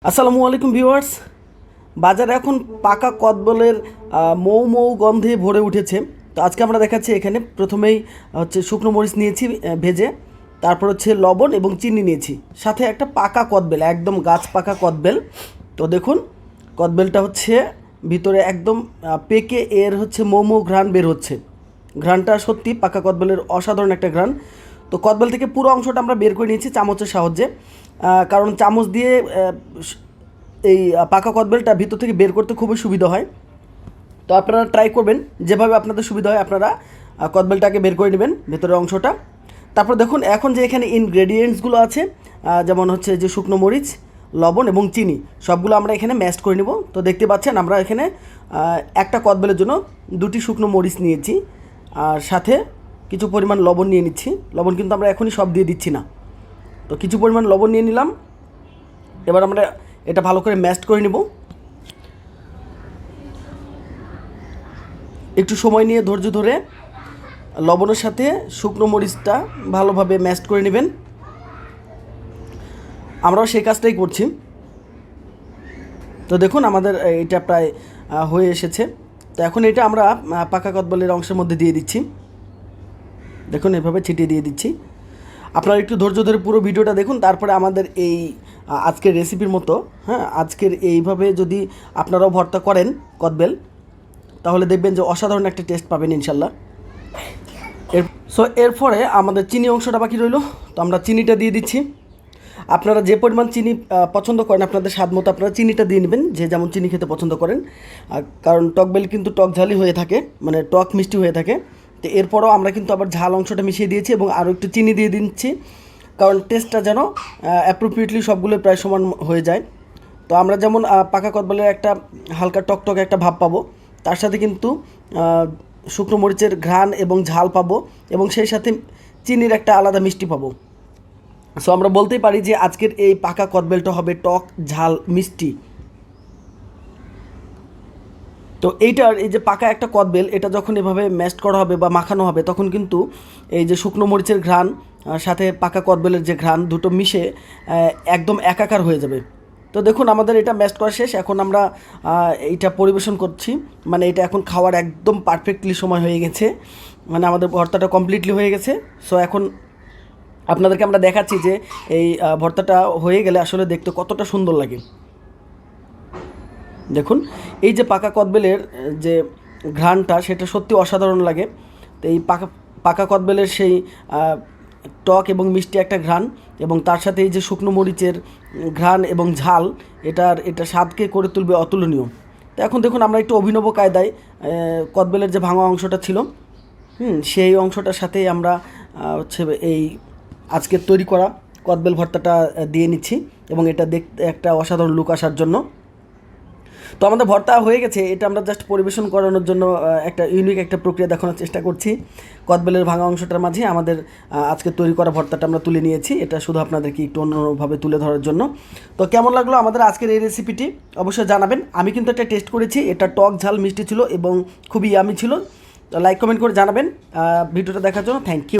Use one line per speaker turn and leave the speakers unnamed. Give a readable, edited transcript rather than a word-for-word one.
আসসালামু আলাইকুম ভিউয়ার্স। বাজারে এখন পাকা কদবেলের মৌ মৌ গন্ধে ভরে উঠেছে। তো আজকে আমরা দেখাচ্ছি এখানে প্রথমেই হচ্ছে শুকনো মরিচ নিয়েছি ভেজে, তারপর হচ্ছে লবণ এবং চিনি নিয়েছি, সাথে একটা পাকা কদবেল, একদম গাছ পাকা কদবেল। তো দেখুন কদবেলটা হচ্ছে ভিতরে একদম পেকে এর হচ্ছে মৌ মৌ ঘ্রাণ বের হচ্ছে। ঘ্রাণটা সত্যি পাকা কদবেলের অসাধারণ একটা ঘ্রাণ। তো কদবেল থেকে পুরো অংশটা আমরা বের করে নিয়েছি চামচের সাহায্যে, কারণ চামচ দিয়ে এই পাকা কদবেলটা ভিতর থেকে বের করতে খুবই সুবিধা হয়। তো আপনারা ট্রাই করবেন, যেভাবে আপনাদের সুবিধা হয় আপনারা কদবেলটাকে বের করে নেবেন ভেতরের অংশটা। তারপর দেখুন এখন যে এখানে ইনগ্রেডিয়েন্টসগুলো আছে, যেমন হচ্ছে যে শুকনো মরিচ, লবণ এবং চিনি, সবগুলো আমরা এখানে ম্যাশ করে নেব। তো দেখতে পাচ্ছেন আমরা এখানে একটা কদবেলের জন্য দুটি শুকনো মরিচ নিয়েছি, আর সাথে কিছু পরিমাণ লবণ নিয়ে নিচ্ছি। লবণ কিন্তু আমরা এখনই সব দিয়ে দিচ্ছি না, তো কিছু পরিমাণ লবণ নিয়ে নিলাম। এবার আমরা এটা ভালো করে ম্যাশ করে নেব। একটু সময় নিয়ে ধৈর্য ধরে লবণের সাথে শুকনো মরিচটা ভালোভাবে ম্যাশ করে নেবেন। আমরাও সেই কাজটাই করছি। তো দেখুন আমাদের এটা প্রায় হয়ে এসেছে। তো এখন এটা আমরা পাকা কদবেলের অংশের মধ্যে দিয়ে দিচ্ছি। দেখুন এভাবে ছিটিয়ে দিয়ে দিচ্ছি। আপনারা একটু ধৈর্য ধরে পুরো ভিডিওটা দেখুন, তারপরে আমাদের এই আজকের রেসিপির মতো, হ্যাঁ, আজকের এইভাবে যদি আপনারাও ভর্তা করেন কদবেল, তাহলে দেখবেন যে অসাধারণ একটা টেস্ট পাবেন ইনশাল্লাহ। এরপরে আমাদের চিনি অংশটা বাকি রইল। তো আমরা চিনিটা দিয়ে দিচ্ছি। আপনারা যে পরিমাণ চিনি পছন্দ করেন, আপনাদের স্বাদ মতো আপনারা চিনিটা দিয়ে নেবেন, যে যেমন চিনি খেতে পছন্দ করেন। কারণ টকবেল কিন্তু টক ঝালই হয়ে থাকে, মানে টক মিষ্টি হয়ে থাকে। তো এরপরও আমরা কিন্তু আবার ঝাল অংশটা মিশিয়ে দিয়েছি এবং আরও একটু চিনি দিয়ে দিচ্ছি, কারণ টেস্টটা যেন অ্যাপ্রোপ্রিয়েটলি সবগুলো প্রায় সমান হয়ে যায়। তো আমরা যেমন পাকা কদবেলের একটা হালকা টকটক একটা ভাব পাবো, তার সাথে কিন্তু শুকনো মরিচের ঘ্রাণ এবং ঝাল পাবো, এবং সেই সাথে চিনির একটা আলাদা মিষ্টি পাবো। সো আমরা বলতেই পারি যে আজকের এই পাকা কদবেলটা হবে টক ঝাল মিষ্টি। তো এইটার এই যে পাকা একটা কদবেল, এটা যখন এভাবে ম্যাশ করা হবে বা মাখানো হবে, তখন কিন্তু এই যে শুকনো মরিচের ঘ্রাণ সাথে পাকা কদবেলের যে ঘ্রাণ, দুটো মিশে একদম একাকার হয়ে যাবে। তো দেখুন আমাদের এটা ম্যাশ করা শেষ। এখন আমরা এইটা পরিবেশন করছি, মানে এটা এখন খাওয়ার একদম পারফেক্টলি সময় হয়ে গেছে, মানে আমাদের ভর্তাটা কমপ্লিটলি হয়ে গেছে। সো এখন আপনাদেরকে আমরা দেখাচ্ছি যে এই ভর্তাটা হয়ে গেলে আসলে দেখতে কতটা সুন্দর লাগে। দেখুন এই যে পাকা কদবেলের যে ঘ্রাণটা, সেটা সত্যি অসাধারণ লাগে। তো এই পাকা পাকা কদবেলের সেই টক এবং মিষ্টি একটা ঘ্রাণ, এবং তার সাথে এই যে শুকনো মরিচের ঘ্রাণ এবং ঝাল, এটা স্বাদকে করে তুলবে অতুলনীয়। তো এখন দেখুন আমরা একটু অভিনব কায়দায় কদবেলের যে ভাঙা অংশটা ছিল, সেই অংশটার সাথেই আমরা হচ্ছে এই আজকের তৈরি করা কদবেল ভর্তাটা দিয়ে নিচ্ছি, এবং এটা দেখতে একটা অসাধারণ লুক আসার জন্য। তো আমাদের ভর্তা হয়ে গেছে, এটা আমরা জাস্ট পরিবেশন করানোর জন্য একটা ইউনিক একটা প্রক্রিয়া দেখানোর চেষ্টা করছি। কদবেলের ভাঙা অংশটার মাঝে আমাদের আজকে তৈরি করা ভর্তাটা আমরা তুলে নিয়েছি, এটা শুধু আপনাদেরকে একটু অন্যভাবে তুলে ধরার জন্য। তো কেমন লাগলো আমাদের আজকের এই রেসিপিটি অবশ্যই জানাবেন। আমি কিন্তু একটা টেস্ট করেছি, এটা টক ঝাল মিষ্টি ছিল এবং খুবই ইয়ামি ছিল। তো লাইক কমেন্ট করে জানাবেন। ভিডিওটা দেখার জন্য থ্যাংক ইউ।